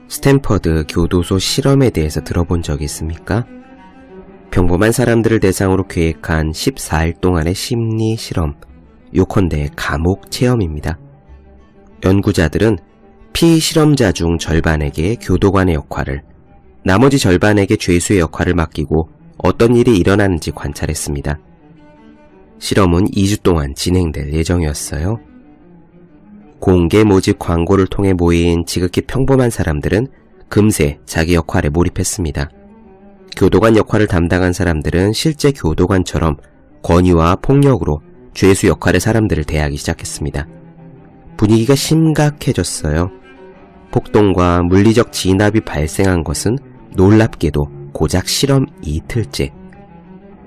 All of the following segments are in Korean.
스탠퍼드 교도소 실험에 대해서 들어본 적이 있습니까? 평범한 사람들을 대상으로 계획한 14일 동안의 심리 실험, 요컨대 감옥 체험입니다. 연구자들은 피실험자 중 절반에게 교도관의 역할을, 나머지 절반에게 죄수의 역할을 맡기고 어떤 일이 일어나는지 관찰했습니다. 실험은 2주 동안 진행될 예정이었어요. 공개 모집 광고를 통해 모인 지극히 평범한 사람들은 금세 자기 역할에 몰입했습니다. 교도관 역할을 담당한 사람들은 실제 교도관처럼 권위와 폭력으로 죄수 역할의 사람들을 대하기 시작했습니다. 분위기가 심각해졌어요. 폭동과 물리적 진압이 발생한 것은 놀랍게도 고작 실험 이틀째.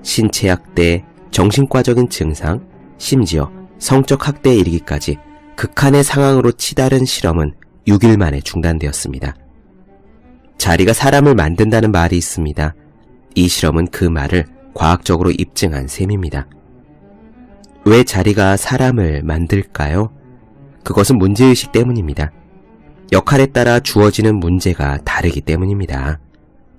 신체 학대, 정신과적인 증상, 심지어 성적 학대에 이르기까지 극한의 상황으로 치달은 실험은 6일 만에 중단되었습니다. 자리가 사람을 만든다는 말이 있습니다. 이 실험은 그 말을 과학적으로 입증한 셈입니다. 왜 자리가 사람을 만들까요? 그것은 문제의식 때문입니다. 역할에 따라 주어지는 문제가 다르기 때문입니다.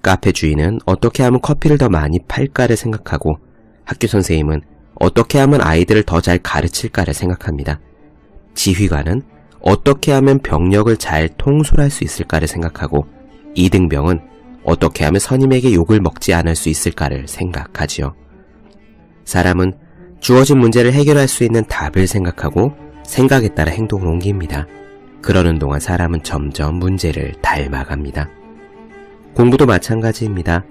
카페 주인은 어떻게 하면 커피를 더 많이 팔까를 생각하고, 학교 선생님은 어떻게 하면 아이들을 더 잘 가르칠까를 생각합니다. 지휘관은 어떻게 하면 병력을 잘 통솔할 수 있을까를 생각하고, 이등병은 어떻게 하면 선임에게 욕을 먹지 않을 수 있을까를 생각하지요. 사람은 주어진 문제를 해결할 수 있는 답을 생각하고 생각에 따라 행동을 옮깁니다. 그러는 동안 사람은 점점 문제를 닮아갑니다. 공부도 마찬가지입니다.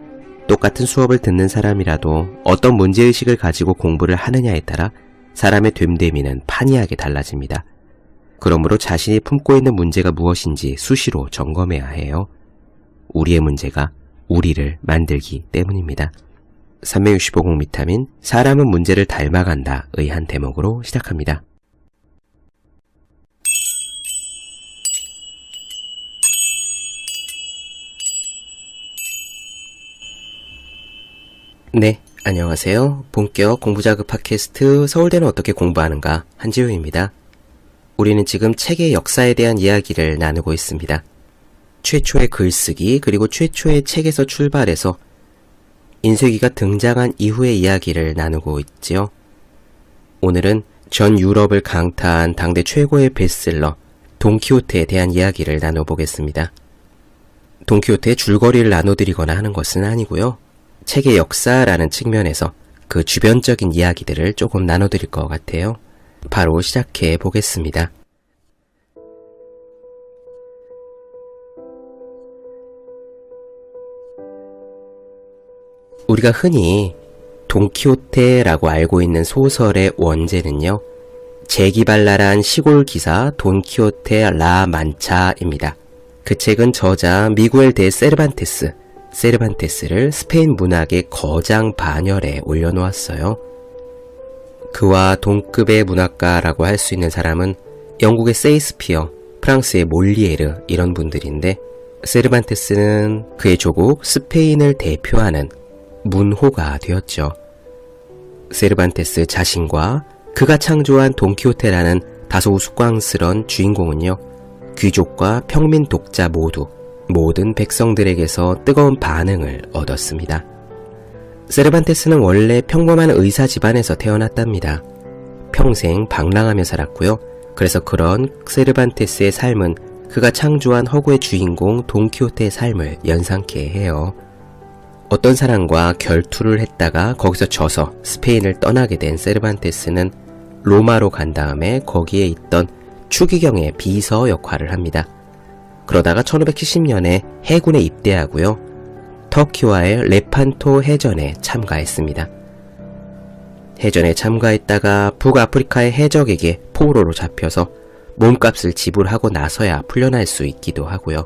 똑같은 수업을 듣는 사람이라도 어떤 문제의식을 가지고 공부를 하느냐에 따라 사람의 됨됨이는 판이하게 달라집니다. 그러므로 자신이 품고 있는 문제가 무엇인지 수시로 점검해야 해요. 우리의 문제가 우리를 만들기 때문입니다. 365공 비타민, 사람은 문제를 닮아간다의 한 대목으로 시작합니다. 네, 안녕하세요. 본격 공부자극 팟캐스트 서울대는 어떻게 공부하는가, 한지우입니다. 우리는 지금 책의 역사에 대한 이야기를 나누고 있습니다. 최초의 글쓰기, 그리고 최초의 책에서 출발해서 인쇄기가 등장한 이후의 이야기를 나누고 있지요. 오늘은 전 유럽을 강타한 당대 최고의 베스트셀러 돈키호테에 대한 이야기를 나눠보겠습니다. 돈키호테의 줄거리를 나눠드리거나 하는 것은 아니고요. 책의 역사라는 측면에서 그 주변적인 이야기들을 조금 나눠드릴 것 같아요. 바로 시작해 보겠습니다. 우리가 흔히 돈키호테라고 알고 있는 소설의 원제는요, 재기발랄한 시골 기사 돈키호테 라 만차입니다. 그 책은 저자 미구엘 데 세르반테스를 스페인 문학의 거장 반열에 올려놓았어요. 그와 동급의 문학가라고 할 수 있는 사람은 영국의 세이스피어, 프랑스의 몰리에르 이런 분들인데, 세르반테스는 그의 조국 스페인을 대표하는 문호가 되었죠. 세르반테스 자신과 그가 창조한 돈키호테라는 다소 우스꽝스런 주인공은요, 귀족과 평민 독자 모든 백성들에게서 뜨거운 반응을 얻었습니다. 세르반테스는 원래 평범한 의사 집안에서 태어났답니다. 평생 방랑하며 살았고요. 그래서 그런 세르반테스의 삶은 그가 창조한 허구의 주인공 돈키호테의 삶을 연상케 해요. 어떤 사람과 결투를 했다가 거기서 져서 스페인을 떠나게 된 세르반테스는 로마로 간 다음에 거기에 있던 추기경의 비서 역할을 합니다. 그러다가 1570년에 해군에 입대하고요. 터키와의 레판토 해전에 참가했습니다. 해전에 참가했다가 북아프리카의 해적에게 포로로 잡혀서 몸값을 지불하고 나서야 풀려날 수 있기도 하고요.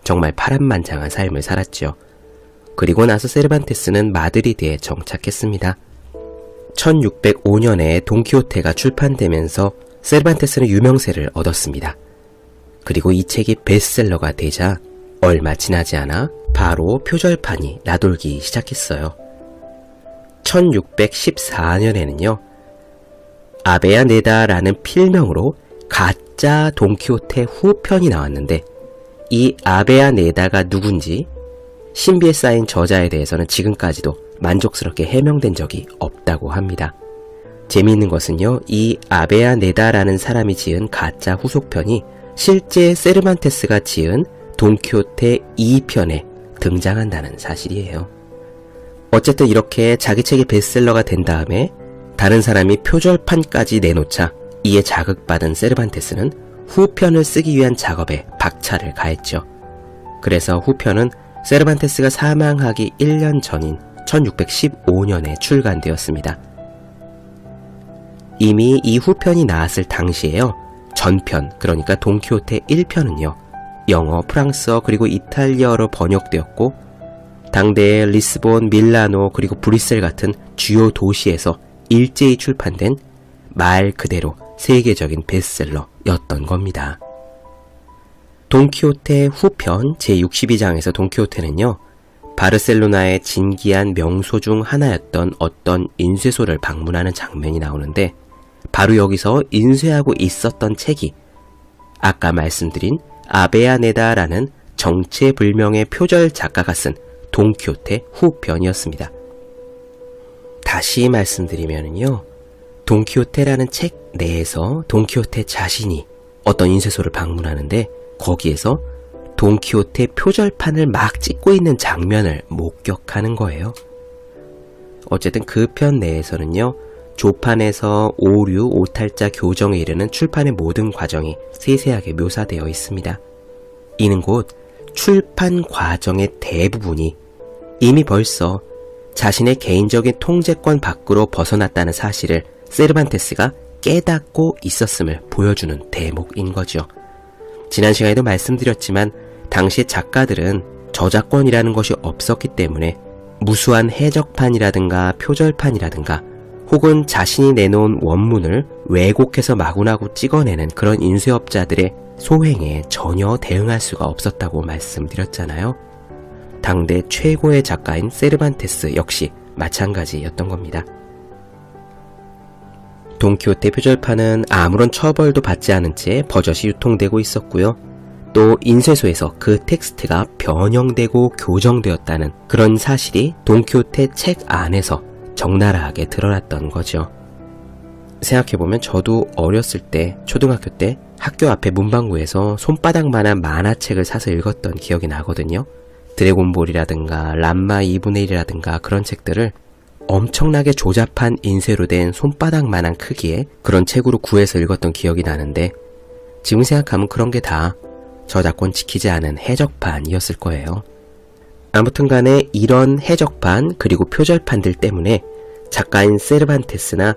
정말 파란만장한 삶을 살았죠. 그리고 나서 세르반테스는 마드리드에 정착했습니다. 1605년에 돈키호테가 출판되면서 세르반테스는 유명세를 얻었습니다. 그리고 이 책이 베스트셀러가 되자 얼마 지나지 않아 바로 표절판이 나돌기 시작했어요. 1614년에는요, 아베야네다라는 필명으로 가짜 돈키호테 후편이 나왔는데, 이 아베아네다가 누군지 신비에 쌓인 저자에 대해서는 지금까지도 만족스럽게 해명된 적이 없다고 합니다. 재미있는 것은요, 이 아베아네다라는 사람이 지은 가짜 후속편이 실제 세르반테스가 지은 돈키호테 2편에 등장한다는 사실이에요. 어쨌든 이렇게 자기 책이 베스트셀러가 된 다음에 다른 사람이 표절판까지 내놓자 이에 자극받은 세르반테스는 후편을 쓰기 위한 작업에 박차를 가했죠. 그래서 후편은 세르반테스가 사망하기 1년 전인 1615년에 출간되었습니다. 이미 이 후편이 나왔을 당시에요. 전편, 그러니까 돈키호테 1편은요. 영어, 프랑스어, 그리고 이탈리아어로 번역되었고 당대의 리스본, 밀라노, 그리고 브뤼셀 같은 주요 도시에서 일제히 출판된 말 그대로 세계적인 베스트셀러였던 겁니다. 돈키호테 후편 제62장에서 돈키호테는요. 바르셀로나의 진기한 명소 중 하나였던 어떤 인쇄소를 방문하는 장면이 나오는데 바로 여기서 인쇄하고 있었던 책이 아까 말씀드린 아베아네다라는 정체불명의 표절 작가가 쓴 돈키호테 후편이었습니다. 다시 말씀드리면요. 돈키호테라는 책 내에서 돈키호테 자신이 어떤 인쇄소를 방문하는데 거기에서 돈키호테 표절판을 막 찍고 있는 장면을 목격하는 거예요. 어쨌든 그 편 내에서는요. 조판에서 오류, 오탈자 교정에 이르는 출판의 모든 과정이 세세하게 묘사되어 있습니다. 이는 곧 출판 과정의 대부분이 이미 벌써 자신의 개인적인 통제권 밖으로 벗어났다는 사실을 세르반테스가 깨닫고 있었음을 보여주는 대목인 거죠. 지난 시간에도 말씀드렸지만 당시 작가들은 저작권이라는 것이 없었기 때문에 무수한 해적판이라든가 표절판이라든가 혹은 자신이 내놓은 원문을 왜곡해서 마구나구 찍어내는 그런 인쇄업자들의 소행에 전혀 대응할 수가 없었다고 말씀드렸잖아요. 당대 최고의 작가인 세르반테스 역시 마찬가지였던 겁니다. 돈키호테 표절판은 아무런 처벌도 받지 않은 채 버젓이 유통되고 있었고요. 또 인쇄소에서 그 텍스트가 변형되고 교정되었다는 그런 사실이 돈키호테 책 안에서 적나라하게 드러났던 거죠. 생각해보면 저도 어렸을 때, 초등학교 때 학교 앞에 문방구에서 손바닥만한 만화책을 사서 읽었던 기억이 나거든요. 드래곤볼이라든가 람마 2분의 1이라든가 그런 책들을 엄청나게 조잡한 인쇄로 된 손바닥만한 크기의 그런 책으로 구해서 읽었던 기억이 나는데 지금 생각하면 그런 게 다 저작권 지키지 않은 해적판이었을 거예요. 아무튼 간에 이런 해적판 그리고 표절판들 때문에 작가인 세르반테스나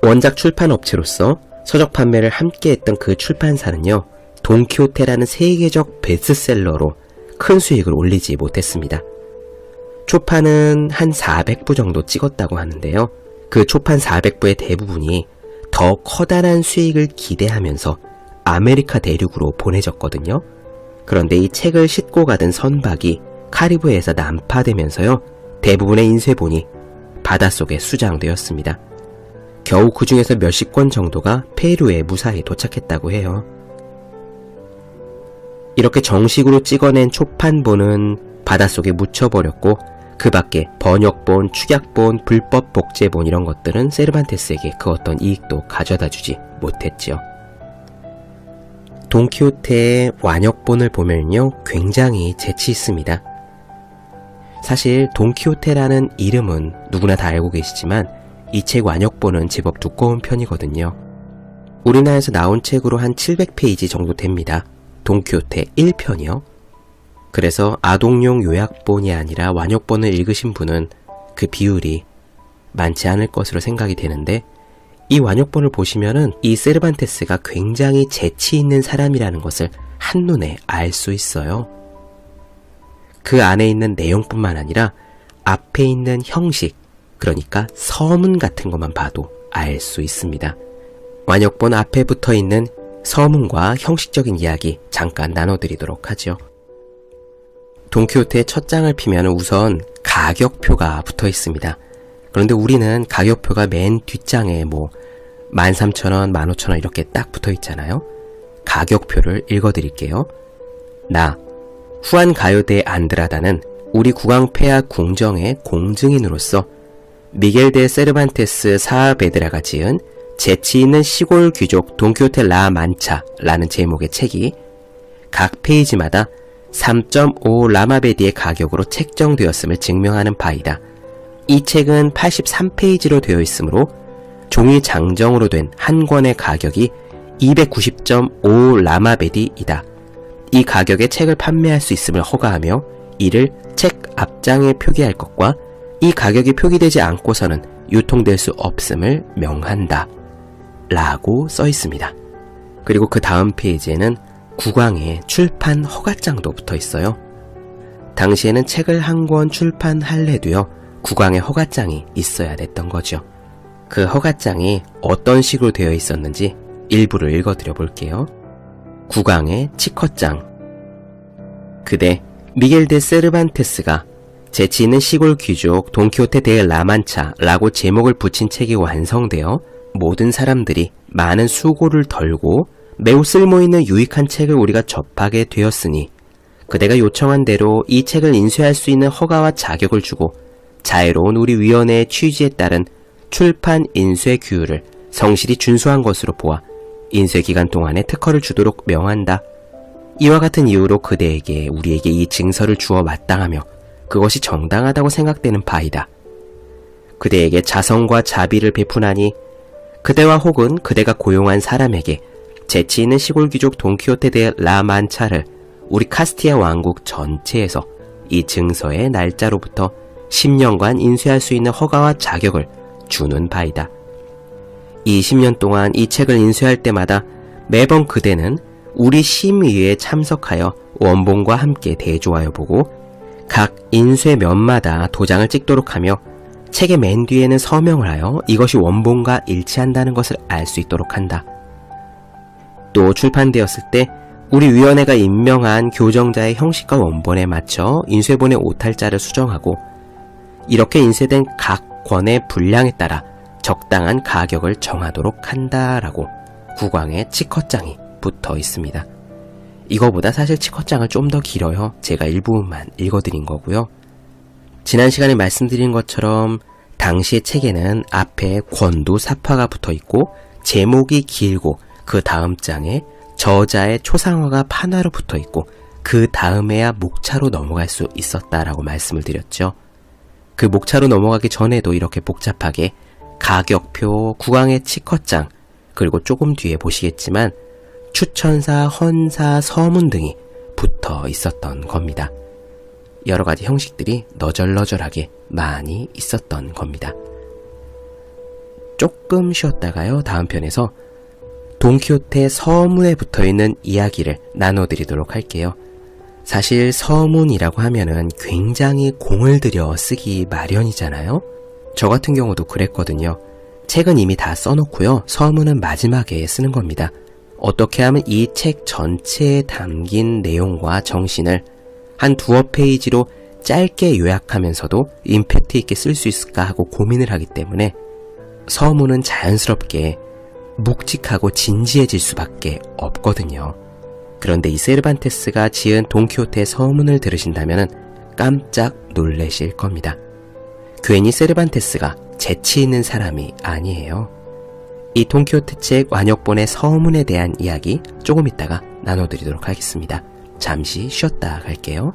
원작 출판업체로서 서적 판매를 함께 했던 그 출판사는요. 돈키호테라는 세계적 베스트셀러로 큰 수익을 올리지 못했습니다. 초판은 한 400부 정도 찍었다고 하는데요. 그 초판 400부의 대부분이 더 커다란 수익을 기대하면서 아메리카 대륙으로 보내졌거든요. 그런데 이 책을 싣고 가던 선박이 카리브해에서 난파되면서요. 대부분의 인쇄본이 바닷속에 수장되었습니다. 겨우 그 중에서 몇십 권 정도가 페루에 무사히 도착했다고 해요. 이렇게 정식으로 찍어낸 초판본은 바닷속에 묻혀버렸고 그 밖에 번역본, 축약본, 불법 복제본 이런 것들은 세르반테스에게 그 어떤 이익도 가져다주지 못했죠. 돈키호테의 완역본을 보면요. 굉장히 재치 있습니다. 사실 돈키호테라는 이름은 누구나 다 알고 계시지만 이 책 완역본은 제법 두꺼운 편이거든요. 우리나라에서 나온 책으로 한 700페이지 정도 됩니다. 돈키호테 1편이요. 그래서 아동용 요약본이 아니라 완역본을 읽으신 분은 그 비율이 많지 않을 것으로 생각이 되는데 이 완역본을 보시면은 이 세르반테스가 굉장히 재치 있는 사람이라는 것을 한눈에 알 수 있어요. 그 안에 있는 내용뿐만 아니라 앞에 있는 형식, 그러니까 서문 같은 것만 봐도 알 수 있습니다. 완역본 앞에 붙어 있는 서문과 형식적인 이야기 잠깐 나눠드리도록 하죠. 돈키호테의 첫 장을 피면 우선 가격표가 붙어 있습니다. 그런데 우리는 가격표가 맨 뒷장에 13,000원, 15,000원 이렇게 딱 붙어 있잖아요. 가격표를 읽어드릴게요. 나 후한 가요대의 안드라다는 우리 국왕 폐하 궁정의 공증인으로서 미겔 데 세르반테스 사아베드라가 지은 재치 있는 시골 귀족 돈키호테 라 만차라는 제목의 책이 각 페이지마다 3.5 라마베디의 가격으로 책정되었음을 증명하는 바이다. 이 책은 83페이지로 되어 있으므로 종이 장정으로 된 한 권의 가격이 290.5 라마베디이다. 이 가격에 책을 판매할 수 있음을 허가하며 이를 책 앞장에 표기할 것과 이 가격이 표기되지 않고서는 유통될 수 없음을 명한다. 라고 써 있습니다. 그리고 그 다음 페이지에는 국왕의 출판 허가장도 붙어 있어요. 당시에는 책을 한 권 출판할래도요, 국왕의 허가장이 있어야 됐던 거죠. 그 허가장이 어떤 식으로 되어 있었는지 일부를 읽어드려 볼게요. 국왕의 치커장. 그대 미겔 데 세르반테스가 재치 있는 시골 귀족 돈키호테 데 라만차라고 제목을 붙인 책이 완성되어 모든 사람들이 많은 수고를 덜고 매우 쓸모있는 유익한 책을 우리가 접하게 되었으니 그대가 요청한 대로 이 책을 인쇄할 수 있는 허가와 자격을 주고 자애로운 우리 위원회의 취지에 따른 출판 인쇄 규율을 성실히 준수한 것으로 보아 인쇄 기간 동안에 특허를 주도록 명한다. 이와 같은 이유로 그대에게 우리에게 이 증서를 주어 마땅하며 그것이 정당하다고 생각되는 바이다. 그대에게 자성과 자비를 베푸나니 그대와 혹은 그대가 고용한 사람에게 재치 있는 시골 귀족 돈키호테 데 라만차를 우리 카스티아 왕국 전체에서 이 증서의 날짜로부터 10년간 인쇄할 수 있는 허가와 자격을 주는 바이다. 이 10년 동안 이 책을 인쇄할 때마다 매번 그대는 우리 심의에 참석하여 원본과 함께 대조하여 보고 각 인쇄면마다 도장을 찍도록 하며 책의 맨 뒤에는 서명을 하여 이것이 원본과 일치한다는 것을 알 수 있도록 한다. 또 출판되었을 때 우리 위원회가 임명한 교정자의 형식과 원본에 맞춰 인쇄본의 오탈자를 수정하고 이렇게 인쇄된 각 권의 분량에 따라 적당한 가격을 정하도록 한다라고 국왕의 치커장이 붙어 있습니다. 이거보다 사실 치커장은 좀 더 길어요. 제가 일부분만 읽어드린 거고요. 지난 시간에 말씀드린 것처럼 당시의 책에는 앞에 권도 사파가 붙어 있고 제목이 길고 그 다음 장에 저자의 초상화가 판화로 붙어 있고 그 다음에야 목차로 넘어갈 수 있었다라고 말씀을 드렸죠. 그 목차로 넘어가기 전에도 이렇게 복잡하게 가격표, 국왕의 치커장, 그리고 조금 뒤에 보시겠지만 추천사, 헌사, 서문 등이 붙어 있었던 겁니다. 여러 가지 형식들이 너절너절하게 많이 있었던 겁니다. 조금 쉬었다가요, 다음 편에서 돈키호테 서문에 붙어있는 이야기를 나눠드리도록 할게요. 사실 서문이라고 하면은 굉장히 공을 들여 쓰기 마련이잖아요. 저 같은 경우도 그랬거든요. 책은 이미 다 써놓고요. 서문은 마지막에 쓰는 겁니다. 어떻게 하면 이 책 전체에 담긴 내용과 정신을 한 두어 페이지로 짧게 요약하면서도 임팩트 있게 쓸 수 있을까 하고 고민을 하기 때문에 서문은 자연스럽게 묵직하고 진지해질 수밖에 없거든요. 그런데 이 세르반테스가 지은 돈키호테의 서문을 들으신다면 깜짝 놀라실 겁니다. 괜히 세르반테스가 재치 있는 사람이 아니에요. 이 돈키호테 책 완역본의 서문에 대한 이야기 조금 있다가 나눠드리도록 하겠습니다. 잠시 쉬었다 갈게요.